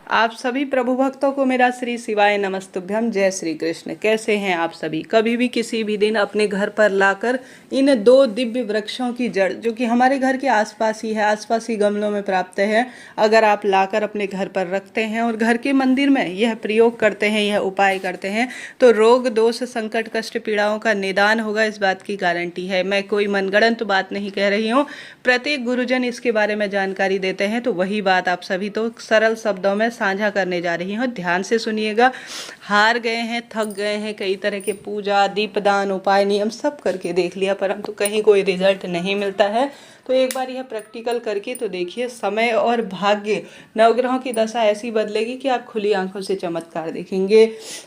आप सभी प्रभु भक्तों को मेरा श्री शिवाय नमस्तुभ्यम। जय श्री कृष्ण। कैसे हैं आप सभी? कभी भी किसी भी दिन अपने घर पर लाकर इन दो दिव्य वृक्षों की जड़, जो कि हमारे घर के आसपास ही है, आसपास ही गमलों में प्राप्त है, अगर आप लाकर अपने घर पर रखते हैं और घर के मंदिर में यह प्रयोग करते हैं, यह उपाय करते हैं, तो रोग दोष संकट कष्ट पीड़ाओं का निदान होगा। इस बात की गारंटी है। मैं कोई मनगढ़ंत बात नहीं कह रही हूँ। प्रत्येक गुरुजन इसके बारे में जानकारी देते हैं, तो वही बात आप सभी तो सरल शब्दों में साझा करने जा रही हूँ। ध्यान से सुनिएगा। हार गए हैं, थक गए हैं, कई तरह के पूजा दीपदान उपाय नियम सब करके देख लिया, परंतु कहीं कोई रिजल्ट नहीं मिलता है, तो एक बार यह प्रैक्टिकल करके तो देखिए। समय और भाग्य, नवग्रहों की दशा ऐसी बदलेगी कि आप खुली आंखों से चमत्कार देखेंगे।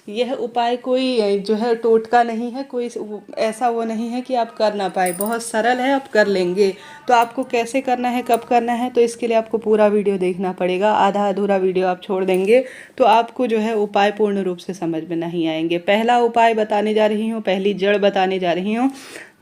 यह उपाय कोई जो है टोटका नहीं है, कोई ऐसा वो नहीं है कि आप कर ना पाए। बहुत सरल है, आप कर लेंगे। तो आपको कैसे करना है, कब करना है, तो इसके लिए आपको पूरा वीडियो देखना पड़ेगा। आधा अधूरा वीडियो आप छोड़ देंगे तो आपको जो है उपाय पूर्ण रूप से समझ में नहीं आएंगे। पहला उपाय बताने जा रही हूँ, पहली जड़ बताने जा रही हूँ।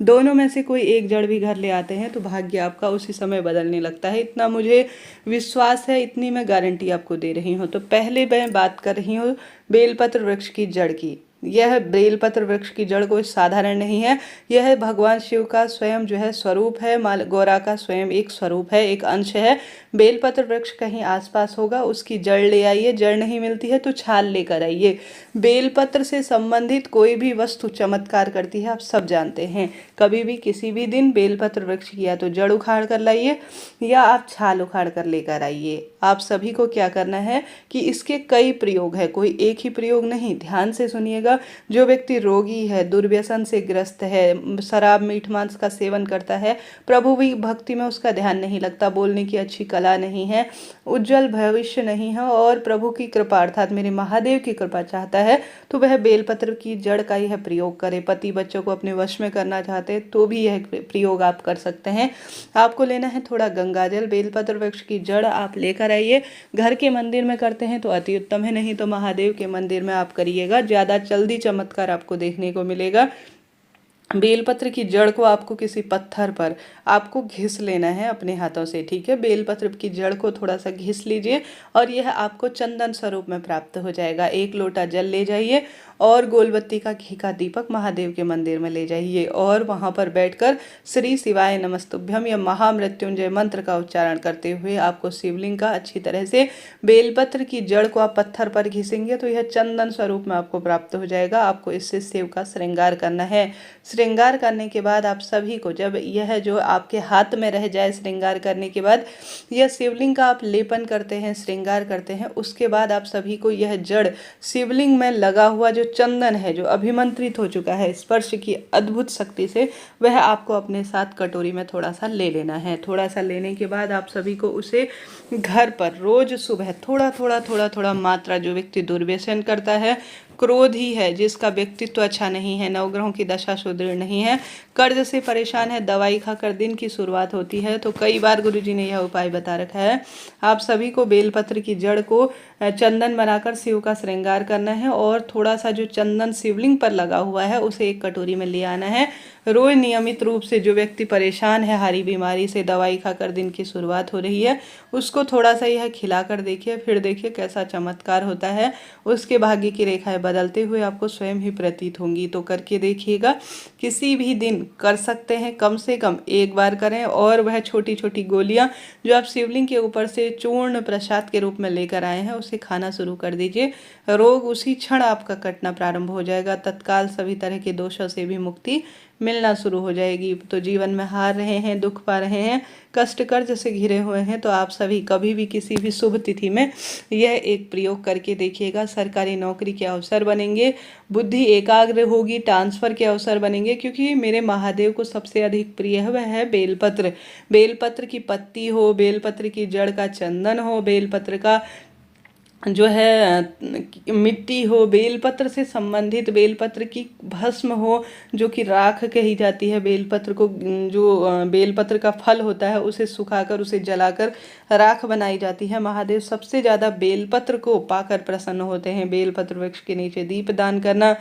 दोनों में से कोई एक जड़ भी घर ले आते हैं तो भाग्य आपका उसी समय बदलने लगता है। इतना मुझे विश्वास है, इतनी मैं गारंटी आपको दे रही हूँ। तो पहले मैं बात कर रही हूँ बेलपत्र वृक्ष की जड़ की। यह बेलपत्र वृक्ष की जड़ कोई साधारण नहीं है। यह भगवान शिव का स्वयं जो है स्वरूप है। माँ गौरा का स्वयं एक स्वरूप है, एक अंश है। बेलपत्र वृक्ष कहीं आसपास होगा, उसकी जड़ ले आइए। जड़ नहीं मिलती है तो छाल लेकर आइए। बेलपत्र से संबंधित कोई भी वस्तु चमत्कार करती है, आप सब जानते हैं। कभी भी किसी भी दिन बेलपत्र वृक्ष की या तो जड़ उखाड़ कर लाइए या आप छाल उखाड़ कर लेकर आइए। आप सभी को क्या करना है कि इसके कई प्रयोग है, कोई एक ही प्रयोग नहीं। ध्यान से सुनिएगा। जो व्यक्ति रोगी है, दुर्व्यसन से ग्रस्त है, शराब मीठ मांस का सेवन करता है, प्रभु भी भक्ति में उसका ध्यान नहीं लगता, बोलने की अच्छी कला नहीं है, उज्जवल भविष्य नहीं है और प्रभु की कृपा अर्थात मेरे महादेव की कृपा चाहता है, तो वह बेलपत्र की जड़ का यह प्रयोग करे। पति बच्चों को अपने वश में करना चाहते हैं तो भी यह प्रयोग आप कर सकते हैं। आपको लेना है थोड़ा गंगाजल, बेलपत्र वृक्ष की जड़ आप लेकर आइए। घर के मंदिर में करते हैं तो अति उत्तम है, नहीं तो महादेव के मंदिर में आप करिएगा, ज़्यादा जल्दी चमत्कार आपको देखने को मिलेगा। बेलपत्र की जड़ को आपको किसी पत्थर पर आपको घिस लेना है अपने हाथों से, ठीक है। बेलपत्र की जड़ को थोड़ा सा घिस लीजिए और यह आपको चंदन स्वरूप में प्राप्त हो जाएगा। एक लोटा जल ले जाइए और गोलबत्ती का घी का दीपक महादेव के मंदिर में ले जाइए और वहाँ पर बैठकर श्री शिवाय नमस्तुभ्यम या महामृत्युंजय मंत्र का उच्चारण करते हुए आपको शिवलिंग का अच्छी तरह से, बेलपत्र की जड़ को आप पत्थर पर घिसेंगे तो यह चंदन स्वरूप में आपको प्राप्त हो जाएगा। आपको इससे शिव का श्रृंगार करना है। श्रृंगार करने के बाद आप सभी को, जब यह जो आपके हाथ में रह जाए, श्रृंगार करने के बाद यह शिवलिंग का आप लेपन करते हैं, श्रृंगार करते हैं, उसके बाद आप सभी को यह जड़ शिवलिंग में लगा हुआ जो चंदन है, जो अभिमंत्रित हो चुका है स्पर्श की अद्भुत शक्ति से, वह आपको अपने साथ कटोरी में थोड़ा सा ले लेना है। थोड़ा सा लेने के बाद आप सभी को उसे घर पर रोज सुबह थोड़ा थोड़ा थोड़ा थोड़ा मात्रा, जो व्यक्ति दुर्व्यसन करता है, क्रोधी है, जिसका व्यक्तित्व अच्छा नहीं है, नवग्रहों की दशा सुदृढ़ नहीं है, कर्ज से परेशान है, दवाई खाकर दिन की शुरुआत होती है, तो कई बार गुरुजी ने यह उपाय बता रखा है। आप सभी को बेलपत्र की जड़ को चंदन बनाकर शिव का श्रृंगार करना है और थोड़ा सा जो चंदन शिवलिंग पर लगा हुआ है उसे एक कटोरी में ले आना है। रोज नियमित रूप से जो व्यक्ति परेशान है, हारी बीमारी से, दवाई खाकर दिन की शुरुआत हो रही है, उसको थोड़ा सा यह खिलाकर देखिए, फिर देखिए कैसा चमत्कार होता है। उसके भाग्य की रेखाएं बदलते हुए आपको स्वयं ही प्रतीत होंगी। तो करके देखिएगा। किसी भी दिन कर सकते हैं, कम से कम एक बार करें और वह छोटी छोटी गोलियां जो आप शिवलिंग के ऊपर से चूर्ण प्रसाद के रूप में लेकर आए हैं उसे खाना शुरू कर दीजिए। रोग उसी क्षण आपका कटना प्रारंभ हो जाएगा। तत्काल सभी तरह के दोषों से भी मुक्ति मिलना शुरू हो जाएगी। तो जीवन में हार रहे हैं, दुख पा रहे हैं, कष्ट कर्ज से घिरे हुए हैं, तो आप सभी कभी भी किसी भी शुभ तिथि में यह एक प्रयोग करके देखिएगा। सरकारी नौकरी के अवसर बनेंगे, बुद्धि एकाग्र होगी, ट्रांसफर के अवसर बनेंगे, क्योंकि मेरे महादेव को सबसे अधिक प्रिय है वह है बेलपत्र। बेलपत्र की पत्ती हो, बेलपत्र की जड़ का चंदन हो, बेलपत्र का जो है मिट्टी हो, बेलपत्र से संबंधित बेलपत्र की भस्म हो जो कि राख कही जाती है। बेलपत्र को, जो बेलपत्र का फल होता है उसे सुखाकर उसे जलाकर राख बनाई जाती है। महादेव सबसे ज़्यादा बेलपत्र को पाकर प्रसन्न होते हैं। बेलपत्र वृक्ष के नीचे दीप दान करना,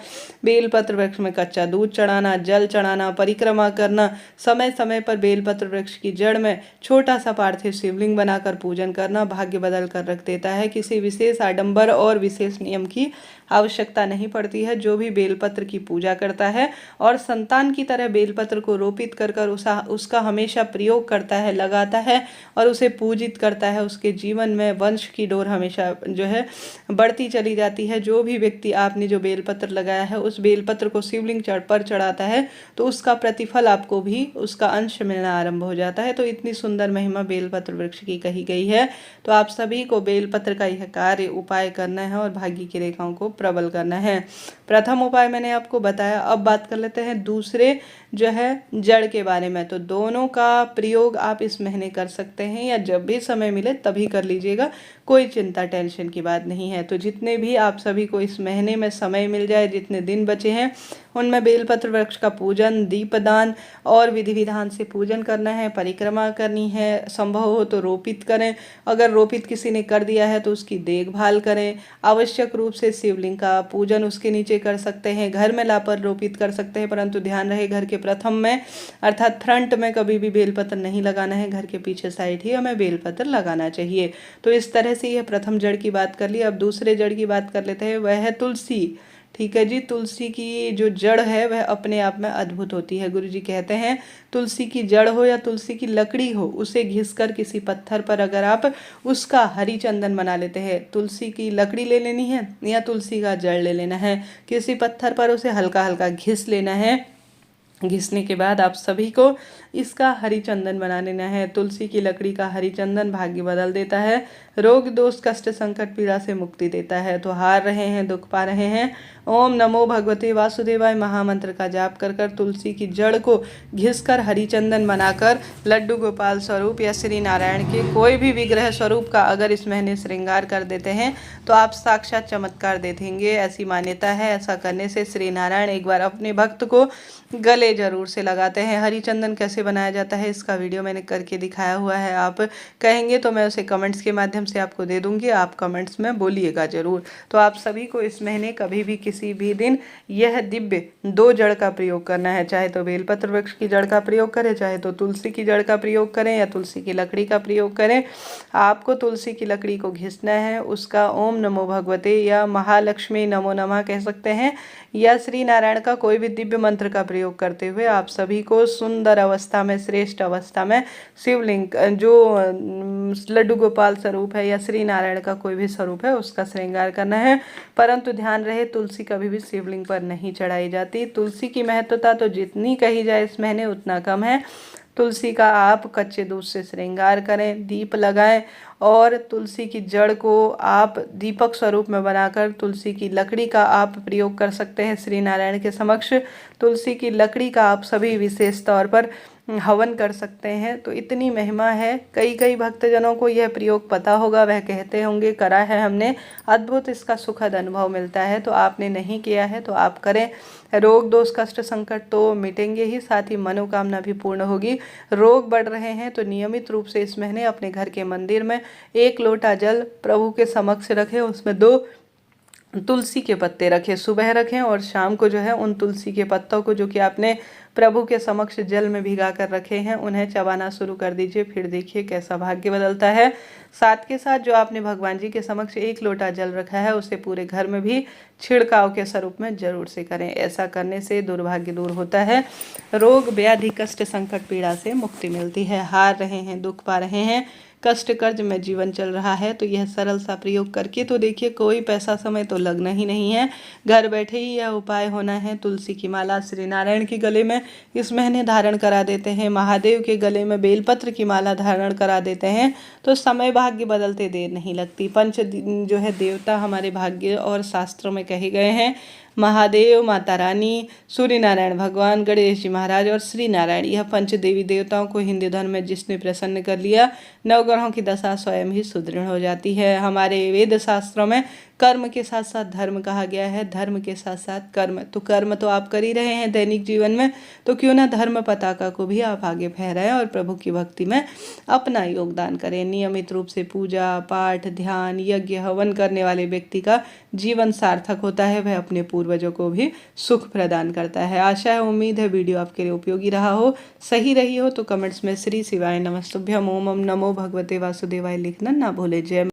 बेलपत्र वृक्ष में कच्चा दूध चढ़ाना, जल चढ़ाना, परिक्रमा करना, समय समय पर बेलपत्र वृक्ष की जड़ में छोटा सा पार्थिव शिवलिंग बनाकर पूजन करना भाग्य बदल कर रख देता है। किसी विशेष विशेष आडंबर और विशेष नियम की आवश्यकता नहीं पड़ती है। जो भी बेलपत्र की पूजा करता है और संतान की तरह बेलपत्र को रोपित कर कर उसका हमेशा प्रयोग करता है, लगाता है और उसे पूजित करता है, उसके जीवन में वंश की डोर हमेशा जो है बढ़ती चली जाती है। जो भी व्यक्ति आपने जो बेलपत्र लगाया है उस बेलपत्र को शिवलिंग पर चढ़ाता है तो उसका प्रतिफल आपको भी उसका अंश मिलना आरंभ हो जाता है। तो इतनी सुंदर महिमा बेलपत्र वृक्ष की कही गई है। तो आप सभी को बेलपत्र का यह कार्य उपाय करना है और भाग्य की रेखाओं को प्रबल करना है। प्रथम उपाय मैंने आपको बताया। अब बात कर लेते हैं दूसरे जो है जड़ के बारे में। तो दोनों का प्रयोग आप इस महीने कर सकते हैं या जब भी समय मिले तभी कर लीजिएगा, कोई चिंता टेंशन की बात नहीं है। तो जितने भी आप सभी को इस महीने में समय मिल जाए, जितने दिन बचे हैं उनमें बेलपत्र वृक्ष का पूजन, दीपदान और विधि विधान से पूजन करना है, परिक्रमा करनी है, संभव हो तो रोपित करें, अगर रोपित किसी ने कर दिया है तो उसकी देखभाल करें। आवश्यक रूप से शिवलिंग का पूजन उसके नीचे कर सकते हैं, घर में लाकर रोपित कर सकते हैं, परंतु ध्यान रहे घर के प्रथम में अर्थात फ्रंट में कभी भी बेलपत्र नहीं लगाना है, घर के पीछे साइड ही हमें बेलपत्र लगाना चाहिए। तो इस तरह से यह प्रथम जड़ की बात कर ली। अब दूसरे जड़ की बात कर लेते हैं, वह है तुलसी। ठीक है जी, तुलसी की जो जड़ है वह अपने आप में अद्भुत होती है। गुरु जी कहते हैं तुलसी की जड़ हो या तुलसी की लकड़ी हो, उसे घिसकर किसी पत्थर पर अगर आप उसका हरी चंदन बना लेते हैं, तुलसी की लकड़ी ले लेनी है या तुलसी का जड़ ले लेना है, किसी पत्थर पर उसे हल्का हल्का घिस लेना है। घिसने के बाद आप सभी को इसका हरी चंदन बना लेना है। तुलसी की लकड़ी का हरी चंदन भाग्य बदल देता है, रोग दोष कष्ट संकट पीड़ा से मुक्ति देता है। तो हार रहे हैं, दुख पा रहे हैं, ओम नमो भगवते वासुदेवाय महामंत्र का जाप कर कर तुलसी की जड़ को घिसकर हरी चंदन बनाकर लड्डू गोपाल स्वरूप या श्री नारायण के कोई भी विग्रह स्वरूप का अगर इस महीने श्रृंगार कर देते हैं तो आप साक्षात चमत्कार देखेंगे, ऐसी मान्यता है। ऐसा करने से श्री नारायण एक बार अपने भक्त को गले जरूर से लगाते हैं। हरी चंदन कैसे बनाया जाता है इसका वीडियो मैंने करके दिखाया हुआ है, आप कहेंगे तो मैं उसे कमेंट्स के माध्यम से आपको दे दूंगी, आप कमेंट्स में बोलिएगा जरूर। तो आप सभी को इस महीने कभी भी किसी भी दिन यह दिव्य दो जड़ का प्रयोग करना है, चाहे तो बेलपत्र वृक्ष की जड़ का प्रयोग करें, चाहे तो तुलसी की जड़ का प्रयोग करें या तुलसी की लकड़ी का प्रयोग करें। आपको तुलसी की लकड़ी को घिसना है, उसका ओम नमो भगवते या महालक्ष्मी नमो नमः कह सकते हैं या श्री नारायण का कोई भी दिव्य मंत्र का प्रयोग करते हुए आप सभी को सुंदर अवस्था में, श्रेष्ठ अवस्था में शिवलिंग जो लड्डू गोपाल स्वरूप है या श्री नारायण का कोई भी स्वरूप है उसका श्रृंगार करना है। परंतु ध्यान रहे तुलसी कभी भी शिवलिंग पर नहीं चढ़ाई जाती। तुलसी की महत्वता तो जितनी कही जाए इस महीने उतना कम है। तुलसी का आप कच्चे दूध से श्रृंगार करें, दीप लगाएं और तुलसी की जड़ को आप दीपक स्वरूप में बनाकर तुलसी की लकड़ी का आप प्रयोग कर सकते हैं श्री नारायण के समक्ष। तुलसी की लकड़ी का आप सभी विशेष तौर पर हवन कर सकते हैं। तो इतनी महिमा है, कई भक्तजनों को यह प्रयोग पता होगा, वह कहते होंगे करा है हमने, अद्भुत इसका सुखद अनुभव मिलता है। तो आपने नहीं किया है तो आप करें, रोग दोष कष्ट संकट तो मिटेंगे ही, साथ ही मनोकामना भी पूर्ण होगी। रोग बढ़ रहे हैं तो नियमित रूप से इस महीने अपने घर के मंदिर में 1 लोटा जल प्रभु के समक्ष रखें, उसमें 2 तुलसी के पत्ते रखें, सुबह रखें और शाम को जो है उन तुलसी के पत्तों को जो कि आपने प्रभु के समक्ष जल में भिगा कर रखे हैं उन्हें चबाना शुरू कर दीजिए। फिर देखिए कैसा भाग्य बदलता है। साथ के साथ जो आपने भगवान जी के समक्ष 1 लोटा जल रखा है उसे पूरे घर में भी छिड़काव के स्वरूप में जरूर से करें। ऐसा करने से दुर्भाग्य दूर होता है, रोग व्याधि कष्ट संकट पीड़ा से मुक्ति मिलती है। हार रहे हैं, दुख पा रहे हैं, कष्ट कर्ज में जीवन चल रहा है तो यह सरल सा प्रयोग करके तो देखिए, कोई पैसा समय तो लगना ही नहीं है, घर बैठे ही यह उपाय होना है। तुलसी की माला श्री नारायण के गले में इस महीने धारण करा देते हैं, महादेव के गले में बेलपत्र की माला धारण करा देते हैं तो समय भाग्य बदलते देर नहीं लगती। पंच जो है देवता हमारे भाग्य और शास्त्रों में कहे गए हैं, महादेव, माता रानी, सूर्य नारायण भगवान, गणेश जी महाराज और श्री नारायण, यह पंच देवी देवताओं को हिंदू धर्म में जिसने प्रसन्न कर लिया, नवग्रहों की दशा स्वयं ही सुदृढ़ हो जाती है। हमारे वेद शास्त्रों में कर्म के साथ साथ धर्म कहा गया है, धर्म के साथ साथ कर्म। तो कर्म तो आप कर ही रहे हैं दैनिक जीवन में, तो क्यों ना धर्म पताका को भी आप आगे फहराएं और प्रभु की भक्ति में अपना योगदान करें। नियमित रूप से पूजा पाठ ध्यान यज्ञ हवन करने वाले व्यक्ति का जीवन सार्थक होता है, वह अपने पूर्वजों को भी सुख प्रदान करता है। आशा है, उम्मीद है वीडियो आपके लिए उपयोगी रहा हो, सही रही हो तो कमेंट्स में श्री शिवाय नमस्तुभ्यम ओम नमो भगवते वासुदेवाय लिखना ना भूले। जय